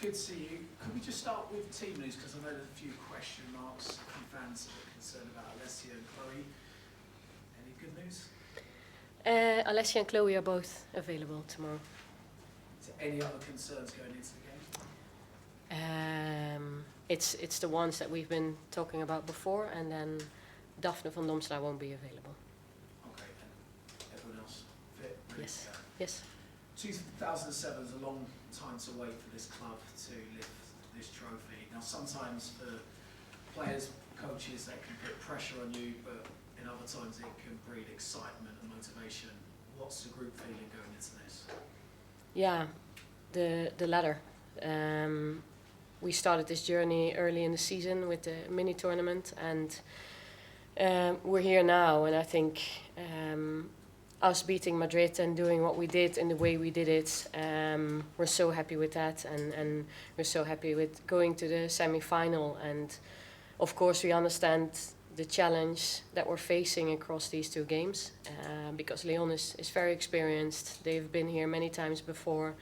Good to see you. Could we just start with team news, because I know there's a few question marks, a few fans are concerned about Alessia and Chloe. Any good news? Alessia and Chloe are both available tomorrow. Is there any other concerns going into the game? It's the ones that we've been talking about before, and then Daphne van Domsla won't be available. Okay, and everyone else fit? Yes. Yes. 2007 is a long time to wait for this club to lift this trophy. Now, sometimes for players, coaches, that can put pressure on you, but in other times it can breed excitement and motivation. What's the group feeling going into this? Yeah, the latter. We started this journey early in the season with the mini tournament, and we're here now. And I think us beating Madrid and doing what we did in the way we did it, we're so happy with that, and we're so happy with going to the semi-final. And of course we understand the challenge that we're facing across these two games, because Lyon is very experienced. They've been here many times before,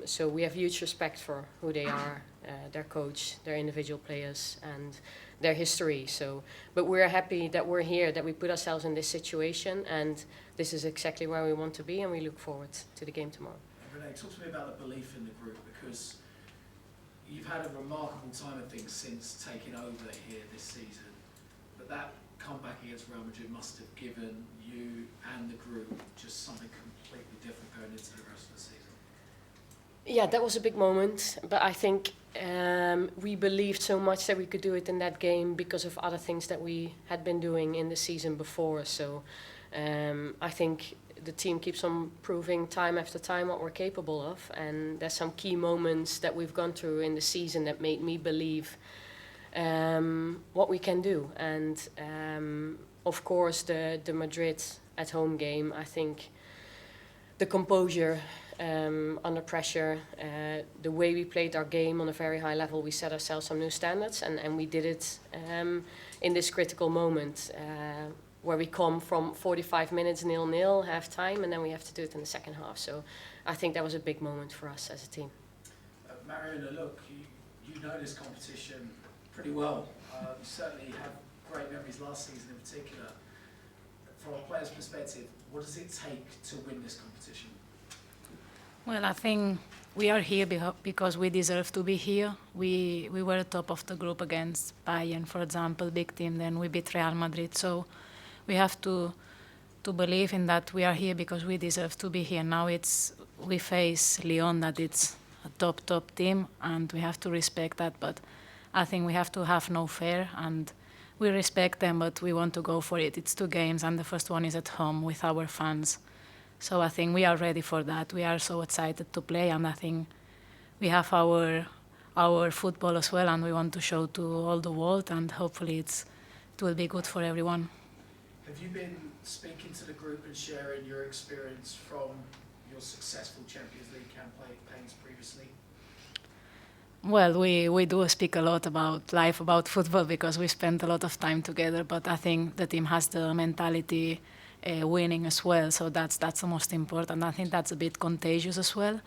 so we have huge respect for who they are, their coach, their individual players, and their history. So, but we're happy that we're here, that we put ourselves in this situation, and this is exactly where we want to be, and we look forward to the game tomorrow. Renee, talk to me about the belief in the group, because you've had a remarkable time of things since taking over here this season, but that comeback against Real Madrid must have given you and the group just something completely different going into the rest of the season. Yeah, that was a big moment, but I think we believed so much that we could do it in that game because of other things that we had been doing in the season before. So I think the team keeps on proving time after time what we're capable of, and there's some key moments that we've gone through in the season that made me believe what we can do. And of course the Madrid at home game, I think the composure under pressure, the way we played our game on a very high level, we set ourselves some new standards, and we did it in this critical moment where we come from 45 minutes 0-0 half time, and then we have to do it in the second half. So I think that was a big moment for us as a team. Mariona, look, you know this competition pretty well. You certainly have great memories last season in particular. From a player's perspective, what does it take to win this competition? Well, I think we are here because we deserve to be here. We were top of the group against Bayern, for example, big team. Then we beat Real Madrid. So we have to believe in that we are here because we deserve to be here. Now we face Lyon, that it's a top team, and we have to respect that. But I think we have to have no fear, and we respect them, but we want to go for it. It's 2 games, and the first one is at home with our fans. So I think we are ready for that. We are so excited to play, and I think we have our football as well, and we want to show to all the world, and hopefully it will be good for everyone. Have you been speaking to the group and sharing your experience from your successful Champions League campaigns previously? Well, we do speak a lot about life, about football, because we spend a lot of time together, but I think the team has the mentality winning as well, so that's the most important. I think that's a bit contagious as well.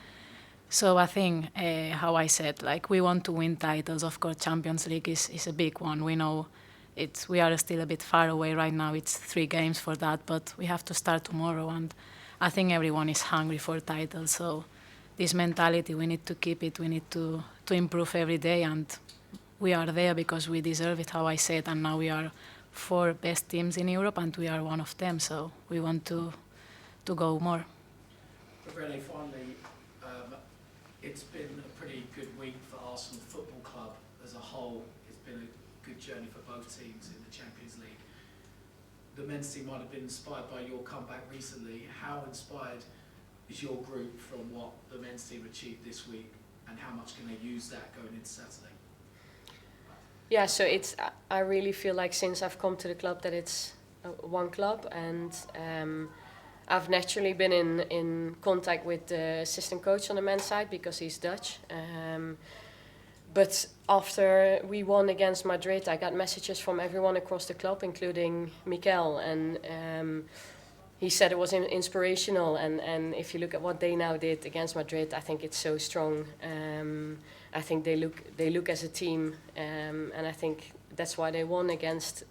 So I think, how I said, like, we want to win titles. Of course, Champions League is a big one. We know we are still a bit far away right now. It's 3 games for that, but we have to start tomorrow, and I think everyone is hungry for titles. So this mentality, we need to keep it. We need to improve every day, and we are there because we deserve it, how I said, and now we are 4 best teams in Europe, and we are one of them, so we want to go more. But really, finally, it's been a pretty good week for Arsenal Football Club as a whole. It's been a good journey for both teams in the Champions League. The men's team might have been inspired by your comeback recently. How inspired is your group from what the men's team achieved this week, and how much can they use that going into Saturday? Yeah, so I really feel like since I've come to the club that it's one club, and I've naturally been in contact with the assistant coach on the men's side because he's Dutch. But after we won against Madrid, I got messages from everyone across the club, including Mikel, and he said it was inspirational, and if you look at what they now did against Madrid, I think it's so strong. I think they look as a team, and I think that's why they won against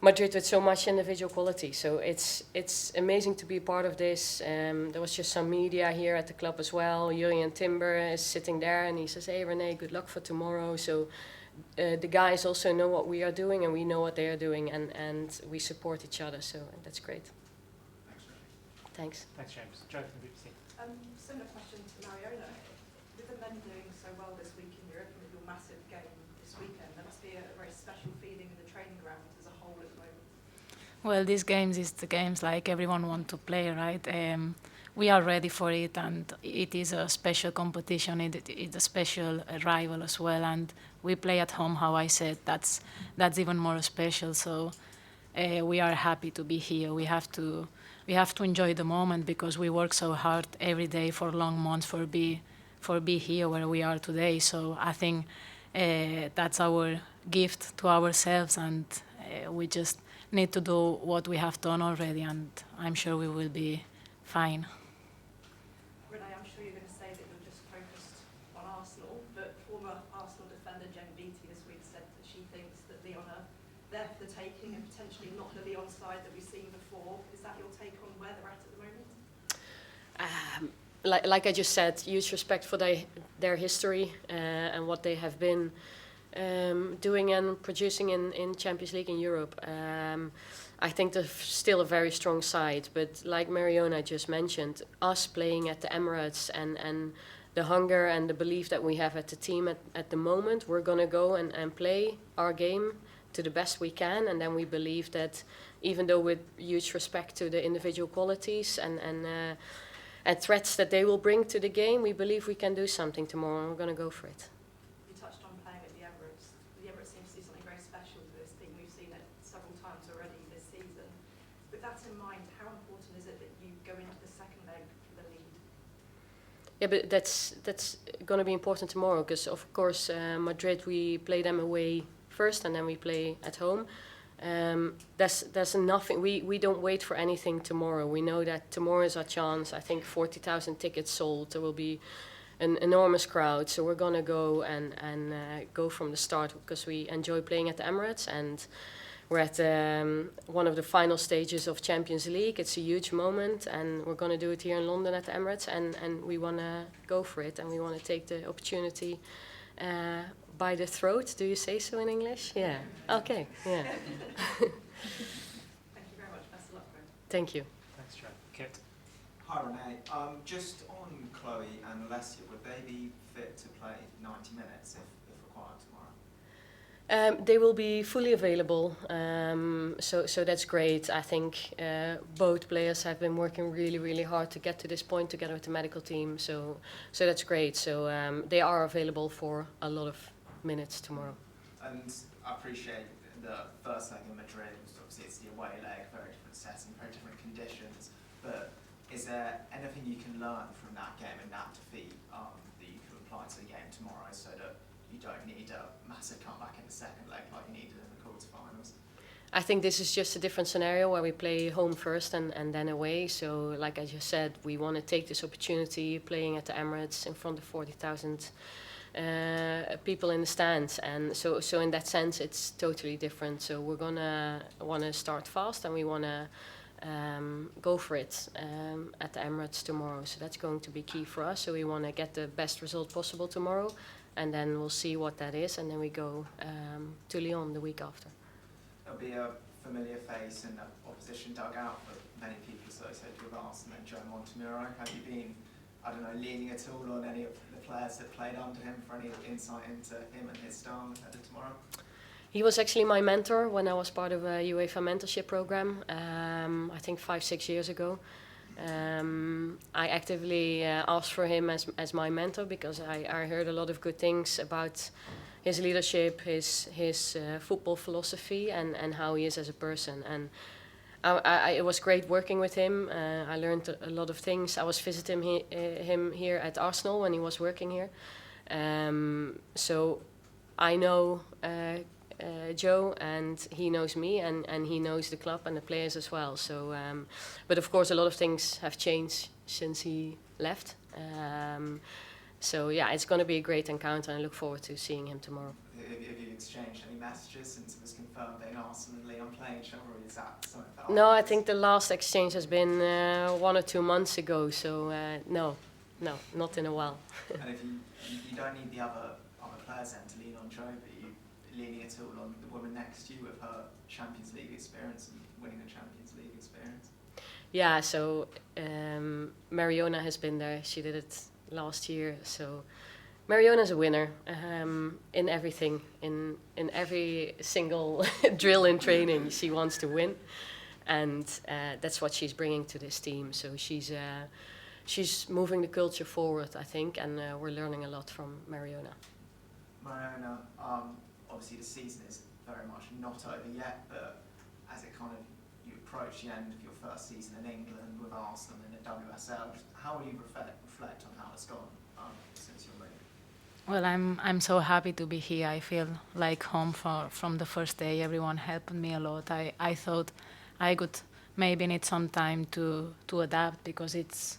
Madrid with so much individual quality. So it's amazing to be part of this. There was just some media here at the club as well. Jurien Timber is sitting there, and he says, "Hey Renee, good luck for tomorrow." So the guys also know what we are doing, and we know what they are doing, and we support each other. So that's great. Thanks, Renee. Thanks. Thanks, James. Joe from BBC. Similar question to Mariona. With the men doing so well this week in Europe, and with your massive game this weekend, there must be a very special feeling in the training ground as a whole at the moment. Well, these games is the games like everyone wants to play, right? We are ready for it, and it is a special competition. It's a special rival as well, and we play at home. How I said, that's even more special. So we are happy to be here. We have to enjoy the moment because we work so hard every day for long months for be here where we are today. So I think that's our gift to ourselves, and we just need to do what we have done already, and I'm sure we will be fine. Renee, I'm sure you're going to say that you're just focused on Arsenal, but former Arsenal defender Jen Beattie this week said that she thinks that Lyon are there for the taking and potentially not the Lyon side that we've seen before. Is that your take on where they're at the moment? Like I just said, huge respect for their history and what they have been doing and producing in Champions League in Europe. I think they're still a very strong side, but like Mariona just mentioned, us playing at the Emirates and the hunger and the belief that we have at the team at the moment, we're going to go and play our game to the best we can, and then we believe that even though with huge respect to the individual qualities and threats that they will bring to the game, we believe we can do something tomorrow, and we're going to go for it. You touched on playing at the Emirates. The Emirates seems to do something very special to this team. We've seen it several times already this season. With that in mind, how important is it that you go into the second leg for the lead? Yeah, but that's going to be important tomorrow because, of course, Madrid, we play them away first and then we play at home. There's nothing. We don't wait for anything tomorrow. We know that tomorrow is our chance. I think 40,000 tickets sold. There will be an enormous crowd. So we're gonna go and go from the start because we enjoy playing at the Emirates, and we're at one of the final stages of Champions League. It's a huge moment, and we're gonna do it here in London at the Emirates, and we wanna go for it, and we wanna take the opportunity. By the throat, do you say so in English? Yeah. Okay. Yeah. Thank you very much. Best of luck, Greg. Thank you. Thanks, Joe. Kit. Hi Renee, just on Chloe and Alessia, would they be fit to play 90 minutes if required tomorrow? They will be fully available, so that's great. I think both players have been working really, really hard to get to this point together with the medical team, so that's great. So they are available for a lot of minutes tomorrow. And I appreciate the first leg in Madrid, obviously it's the away leg, very different setting, very different conditions, but is there anything you can learn from that game and that defeat that you can apply to the game tomorrow so that you don't need a massive comeback in the second leg like you needed in the quarterfinals? I think this is just a different scenario where we play home first and then away. So like I just said, we want to take this opportunity playing at the Emirates in front of 40,000 people in the stands, and so in that sense it's totally different. So we're gonna want to start fast, and we want to go for it at the Emirates tomorrow. So that's going to be key for us. So we want to get the best result possible tomorrow, and then we'll see what that is, and then we go to Lyon the week after. It'll be a familiar face in the opposition dugout, but many people associated with Arsenal and Joe Montemuro. Have you been, I don't know, leaning at all on any of the players that played under him for any insight into him and his style ahead of tomorrow? He was actually my mentor when I was part of a UEFA mentorship program, I think 5-6 years ago. I actively asked for him as my mentor because I heard a lot of good things about his leadership, his football philosophy, and how he is as a person. And it was great working with him. I learned a lot of things. I was visiting him here at Arsenal when he was working here. So I know Joe, and he knows me, and he knows the club and the players as well. So, but of course, a lot of things have changed since he left. So yeah, it's going to be a great encounter, and I look forward to seeing him tomorrow. Have you exchanged any messages since it was confirmed that Arsenal and Leon playing each other, or is that something that No, I think the last exchange has been 1 or 2 months ago. So no, not in a while. And if you don't need the other players then to lean on Joe, but you leaning at all on the woman next to you with her Champions League experience and winning a Champions League experience? Yeah, so Mariona has been there. She did it last year. So Mariona's a winner in everything, in every single drill in training. She wants to win, and that's what she's bringing to this team. So she's moving the culture forward, I think, and we're learning a lot from Mariona. Mariona, obviously the season is very much not over yet, but as it kind of you approach the end of your first season in England with Arsenal in the WSL, how will you reflect on how it's gone since your move? Well, I'm so happy to be here. I feel like home from the first day. Everyone helped me a lot. I thought I could maybe need some time to adapt, because it's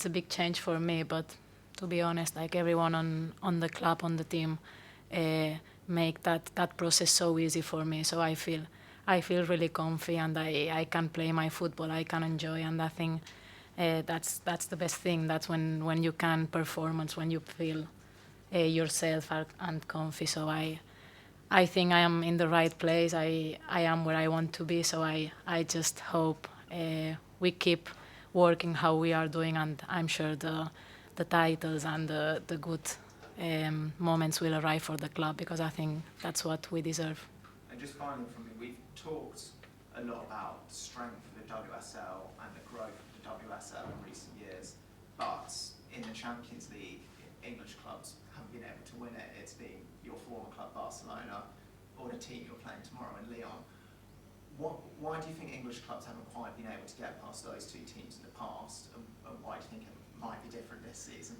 a big change for me. But to be honest, like everyone on the club, on the team, make that process so easy for me. So I feel really comfy, and I can play my football. I can enjoy, and I think that's the best thing. That's when you can performance, when you feel yourself and comfy. So I think I am in the right place. I am where I want to be. So I just hope we keep working how we are doing, and I'm sure the titles and the good moments will arrive for the club, because I think that's what we deserve. And just finally from me, we've talked a lot about the strength of the WSL and the growth of the WSL in recent years, but in the Champions League, English clubs haven't been able to win it. It's been your former club Barcelona or the team you're playing tomorrow in Lyon. Why do you think English clubs haven't quite been able to get past those two teams in the past, and why do you think it might be different this season?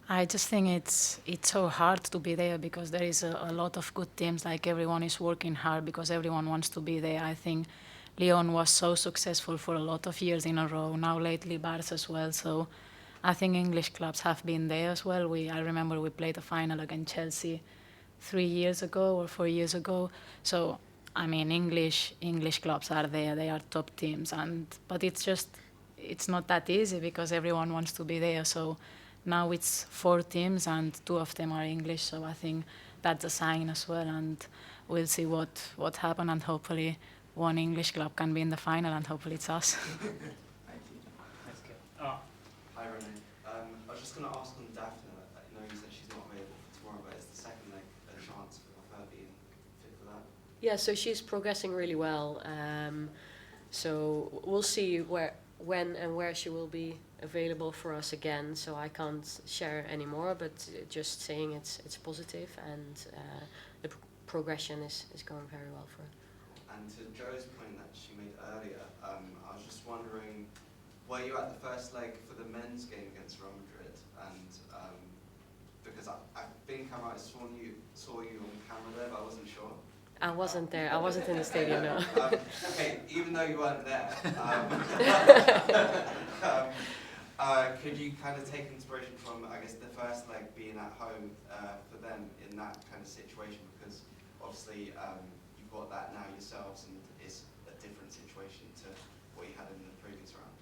I just think it's so hard to be there, because there is a lot of good teams. Like everyone is working hard because everyone wants to be there. I think Lyon was so successful for a lot of years in a row. Now lately Barca as well. So I think English clubs have been there as well. I remember we played a final against Chelsea 3 years ago or 4 years ago. So I mean, English clubs are there. They are top teams, but it's not that easy, because everyone wants to be there. So now it's 4 teams and 2 of them are English, so I think that's a sign as well, and we'll see what happens, and hopefully one English club can be in the final, and hopefully it's us. Thank you. Let's go. Oh, Hi Renee. I was just going to ask on Daphne. I know you said she's not available for tomorrow, but is the second leg a chance of her being fit for that? Yeah, so she's progressing really well. So we'll see when and where she will be available for us again. So I can't share anymore, but just saying it's positive, and the progression is going very well for her. And to Joe's point that she made earlier, I was just wondering, were you at the first leg for the men's game against Real Madrid? And because I think I might have saw you on camera there, but I wasn't sure. I wasn't there. I wasn't in the stadium, no. Okay, even though you weren't there, could you kind of take inspiration from, I guess, the first leg being at home for them in that kind of situation? Because obviously you've got that now yourselves, and it's a different situation to what you had in the previous round.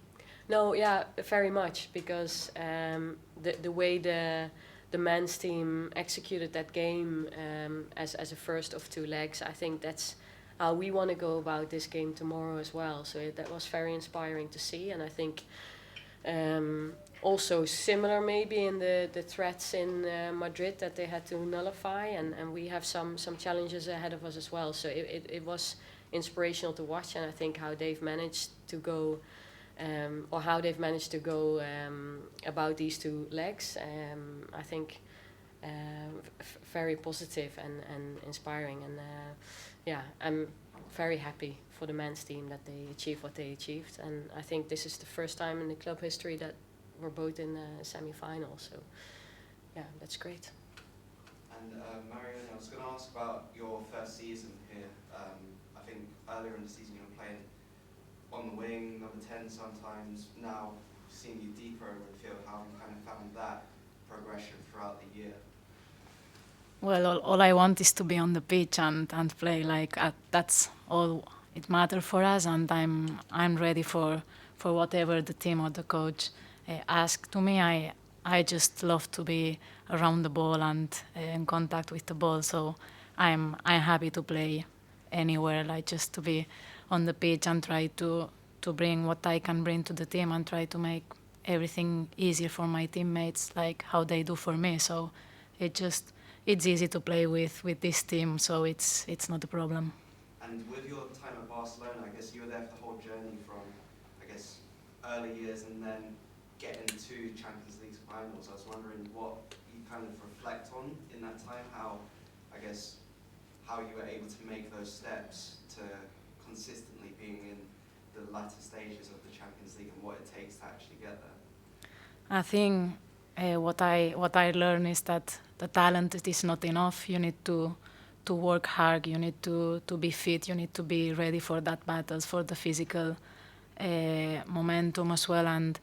No, yeah, very much, because the way the men's team executed that game as a first of 2 legs, I think that's how we want to go about this game tomorrow as well. So that was very inspiring to see, and I think also similar maybe in the threats in Madrid that they had to nullify, and we have some challenges ahead of us as well. So it was inspirational to watch, and I think how they've managed to go about these 2 legs. I think very positive and inspiring, and yeah, I'm very happy for the men's team that they achieved what they achieved, and I think this is the first time in the club history that we're both in the semi-final. So yeah, that's great. And Marion, I was going to ask about your first season here. I think earlier in the season you were playing on the wing, number 10 sometimes. Now, seeing you deeper in midfield, how have you kind of found that progression throughout the year? Well, all I want is to be on the pitch and play. That's all it matters for us, and I'm ready for whatever the team or the coach ask to me. I just love to be around the ball and in contact with the ball. So I'm happy to play anywhere, like just to be on the pitch and try to bring what I can bring to the team and try to make everything easier for my teammates, like how they do for me. So it's easy to play with this team, so it's not a problem. And with your time at Barcelona, I guess you were there for the whole journey from, I guess, early years and then getting to Champions League finals. I was wondering what you kind of reflect on in that time, how you were able to make those steps to consistently being in the latter stages of the Champions League and what it takes to actually get there. I think what I learned is that the talent is not enough. You need to work hard. You need to be fit. You need to be ready for that battles, for the physical momentum as well. And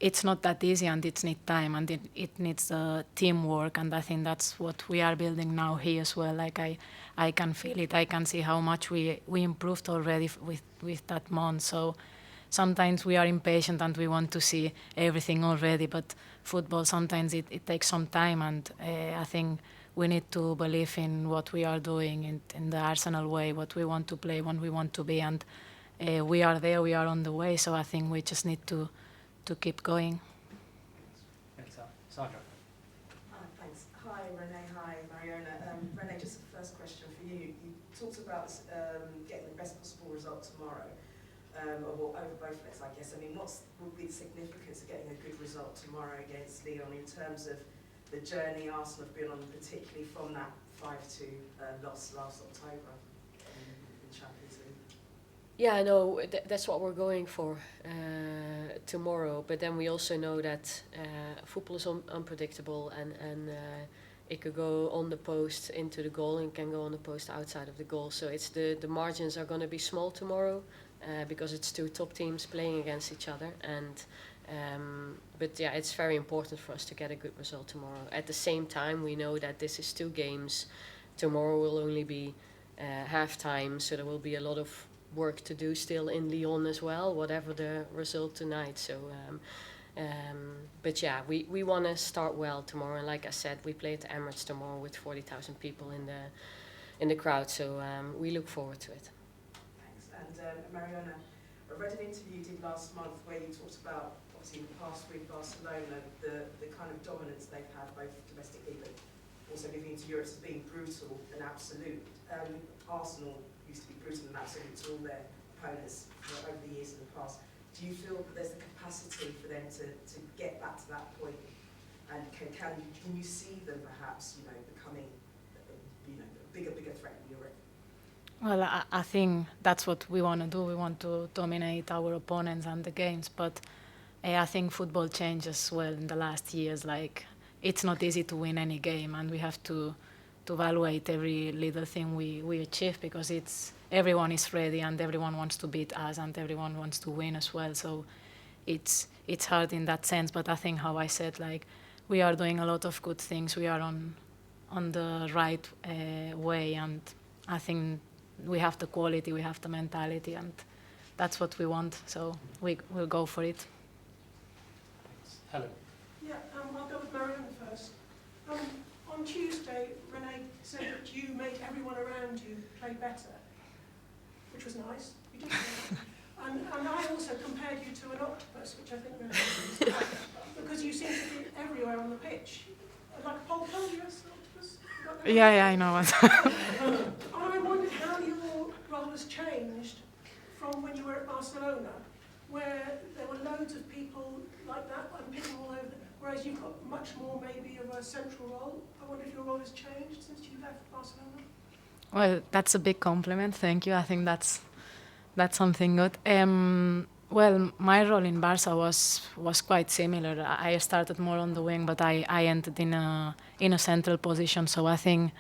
it's not that easy, and it needs time, and it needs teamwork. And I think that's what we are building now here as well. Like I can feel it. I can see how much we improved already with that month. So sometimes we are impatient and we want to see everything already, but football sometimes it takes some time, and I think we need to believe in what we are doing in the Arsenal way, what we want to play, what we want to be, and we are there, we are on the way, so I think we just need to keep going. Thanks, Sandra. Thanks. Hi, Renee. Hi, Mariona. Renee, just the first question for you. You talked about getting the best possible result tomorrow. Over both legs, I guess. I mean, what would be the significance of getting a good result tomorrow against Lyon in terms of the journey Arsenal have been on, particularly from that 5-2 loss last October in Champions League? Yeah, no, that's what we're going for tomorrow. But then we also know that football is unpredictable, and it could go on the post into the goal and can go on the post outside of the goal. So it's the margins are going to be small tomorrow. Because it's two top teams playing against each other, but yeah, it's very important for us to get a good result tomorrow. At the same time, we know that this is 2 games. Tomorrow will only be half time, so there will be a lot of work to do still in Lyon as well, whatever the result tonight. So, but yeah, we want to start well tomorrow. And like I said, we play at the Emirates tomorrow with 40,000 people in the crowd. So we look forward to it. And Mariona, I read an interview you did last month where you talked about, obviously in the past with Barcelona, the kind of dominance they've had both domestically but also moving into Europe as being brutal and absolute. Arsenal used to be brutal and absolute to all their opponents over the years in the past. Do you feel that there's the capacity for them to get back to that point? And can you see them perhaps, becoming, a bigger threat in Europe? Well, I think that's what we want to do. We want to dominate our opponents and the games, but I think football changed as well in the last years. Like, it's not easy to win any game, and we have to evaluate every little thing we achieve, because everyone is ready and everyone wants to beat us and everyone wants to win as well. So it's hard in that sense, but I think, how I said, like, we are doing a lot of good things. We are on the right way, and I think we have the quality, we have the mentality, and that's what we want. So we'll go for it. Thanks. Helen. Yeah, I'll go with Marion first. On Tuesday, Renee said that you made everyone around you play better, which was nice. You did say that. And I also compared you to an octopus, which I think really is, because you seem to be everywhere on the pitch. Like a pulposaurus octopus? Yeah, I know what. I wondered how your role has changed from when you were at Barcelona, where there were loads of people like that and people all over, whereas you've got much more maybe of a central role. I wonder if your role has changed since you left Barcelona? Well, that's a big compliment. Thank you. I think that's something good. Well, my role in Barca was quite similar. I started more on the wing, but I entered in a central position. So I think,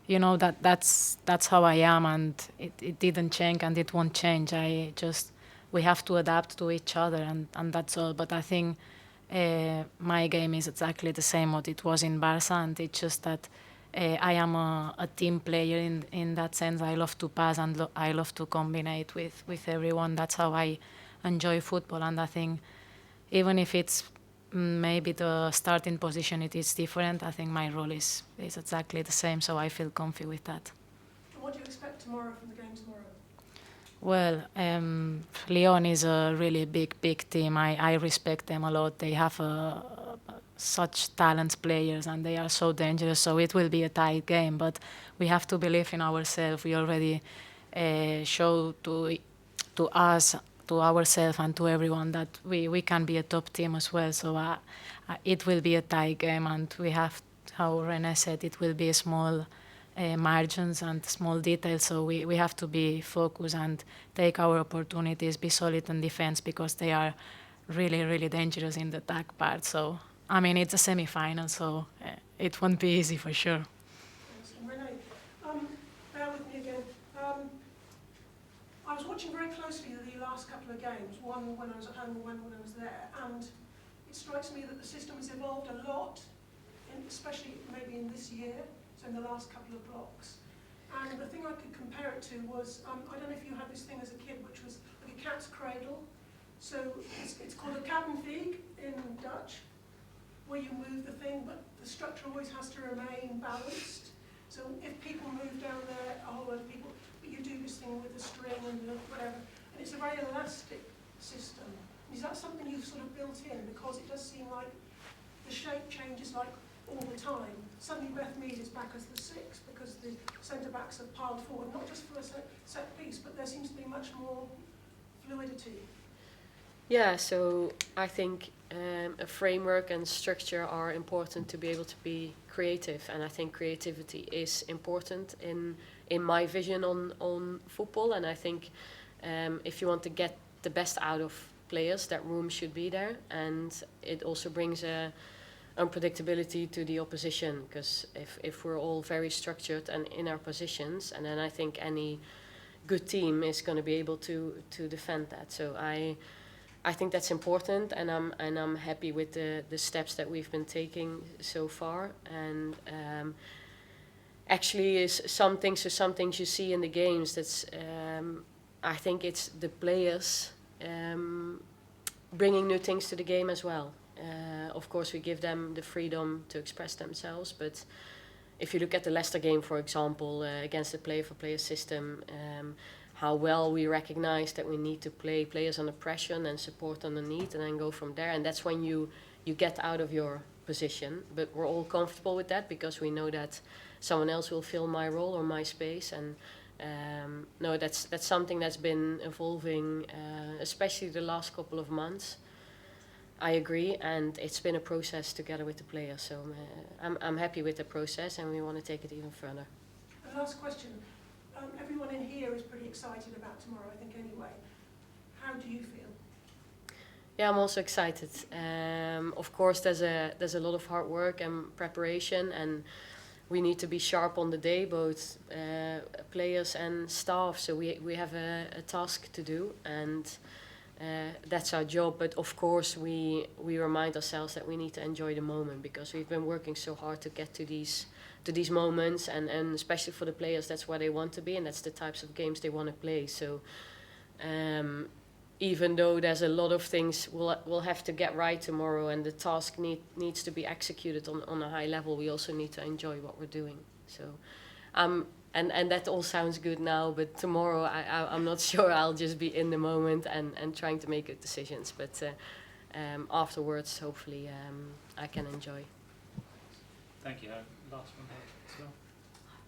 that's how I am, and it didn't change, and it won't change. We have to adapt to each other, and that's all. But I think my game is exactly the same what it was in Barca, and it's just that I am a team player in that sense. I love to pass, and I love to combine with everyone. That's how I enjoy football, and I think even if it's maybe the starting position it is different, I think my role is exactly the same, so I feel comfy with that. And what do you expect tomorrow from the game tomorrow? Well, Lyon is a really big team. I respect them a lot. They have such talented players, and they are so dangerous, so it will be a tight game, but we have to believe in ourselves. We already show to us, to ourselves and to everyone that we can be a top team as well. So it will be a tight game, and we have, how Renee said, it will be small margins and small details. So we have to be focused and take our opportunities, be solid in defense, because they are really dangerous in the attack part. So I mean, it's a semi-final, so it won't be easy for sure. Thanks. And Renee, bear with me again. I was watching very closely the last couple of games, one when I was at home and one when I was there, and it strikes me that the system has evolved a lot, especially maybe in this year, so in the last couple of blocks. And the thing I could compare it to was, I don't know if you had this thing as a kid, which was like a cat's cradle. So it's called a Kappenveeg in Dutch, where you move the thing, but the structure always has to remain balanced. So if people move down there, a whole lot of people, but you do this thing with the string and the whatever, and it's a very elastic system. Is that something you've sort of built in? Because it does seem like the shape changes like all the time. Suddenly Beth Mead is back as the 6 because the centre-backs have piled forward, not just for a set piece, but there seems to be much more fluidity. Yeah, so I think a framework and structure are important to be able to be creative, and I think creativity is important in my vision on football. And I think if you want to get the best out of players, that room should be there, and it also brings unpredictability to the opposition, because if we're all very structured and in our positions, and then I think any good team is going to be able to defend that. So I think that's important, and I'm happy with the steps that we've been taking so far. And actually, is some things you see in the games. That's I think it's the players bringing new things to the game as well. Of course, we give them the freedom to express themselves, but if you look at the Leicester game, for example, against the player-for-player system. How well we recognize that we need to play players under pressure and then support underneath and then go from there. And that's when you get out of your position. But we're all comfortable with that because we know that someone else will fill my role or my space. And no, that's something that's been evolving, especially the last couple of months. I agree, and it's been a process together with the players. So I'm happy with the process, and we want to take it even further. And last question. Everyone in here is pretty excited about tomorrow, I think, anyway. How do you feel? Yeah, I'm also excited. Of course, there's a lot of hard work and preparation, and we need to be sharp on the day, both players and staff. So we have a task to do, and that's our job. But of course, we remind ourselves that we need to enjoy the moment, because we've been working so hard to get to these moments, and especially for the players, that's where they want to be, and that's the types of games they want to play. So even though there's a lot of things we'll have to get right tomorrow, and the task needs to be executed on a high level, we also need to enjoy what we're doing. So and that all sounds good now, but tomorrow I'm not sure. I'll just be in the moment and trying to make good decisions, but afterwards hopefully I can enjoy. Thank you. Last one here as well.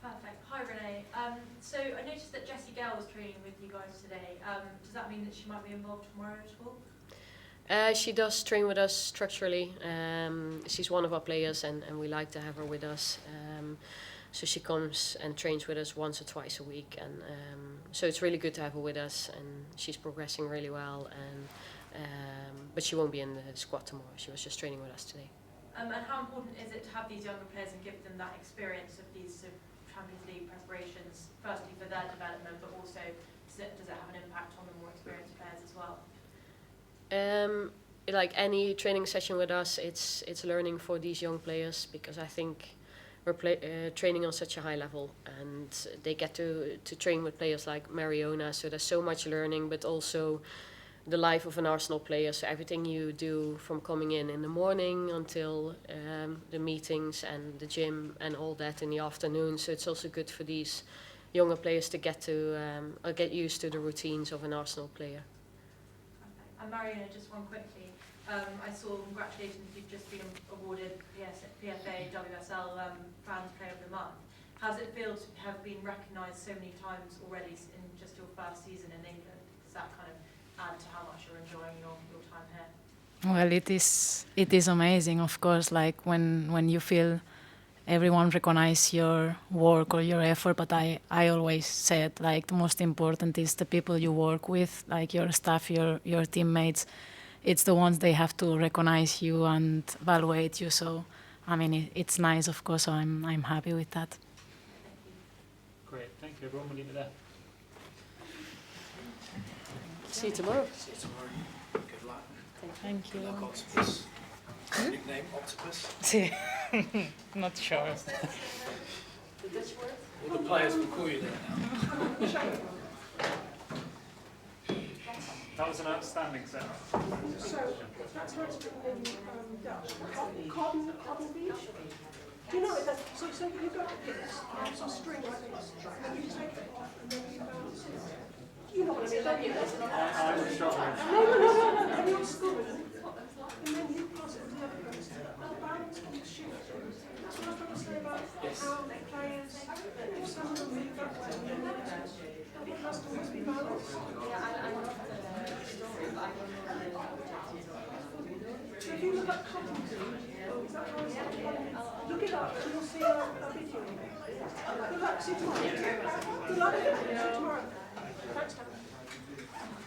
Perfect. Hi, Renee. So I noticed that Jessie Gale was training with you guys today. Does that mean that she might be involved tomorrow at all? She does train with us structurally. She's one of our players, and we like to have her with us. So she comes and trains with us once or twice a week, and so it's really good to have her with us, and she's progressing really well. But she won't be in the squad tomorrow. She was just training with us today. And how important is it to have these younger players and give them that experience of these sort of Champions League preparations, firstly for their development, but also does it have an impact on the more experienced players as well? Like any training session with us, it's learning for these young players, because I think we're training on such a high level, and they get to train with players like Mariona, so there's so much learning, but also the life of an Arsenal player, so everything you do from coming in the morning until the meetings and the gym and all that in the afternoon. So it's also good for these younger players to get used to the routines of an Arsenal player. And Mariana, just one quickly. I saw, congratulations, you've just been awarded PFA WSL Fans Player of the Month. How does it feel to have been recognised so many times already in just your first season in England? Does that kind of add to how much you're enjoying your time here? Well, it is amazing, of course, like when you feel everyone recognize your work or your effort, but I always said, like, the most important is the people you work with, like your staff, your teammates. It's the ones they have to recognize you and evaluate you. So, I mean, it's nice, of course. So I'm happy with that. Great, thank you everyone. We'll leave it there. See you tomorrow. See you tomorrow. Good luck. Thank you. Good luck, Octopus. Nickname Octopus. Not sure. All the players will call you that now. That was an outstanding set. So that's where it's written in Dutch. Cotton beach. Do you know it? So you go like this, it's a string like this, and then you take it off, and then you bounce it. You know what I mean? Don't you? I'm struggling. No. And you're scoring, and then you pass it to the other person. The balance keeps shifting. That's what I was trying to say about how players, if some of them move that way, then it has to always be balanced. So if you look at cotton, is that how it's like? Look it up and you'll see a video. Good luck, see you tomorrow. Good luck, see you tomorrow. Thanks, Dan.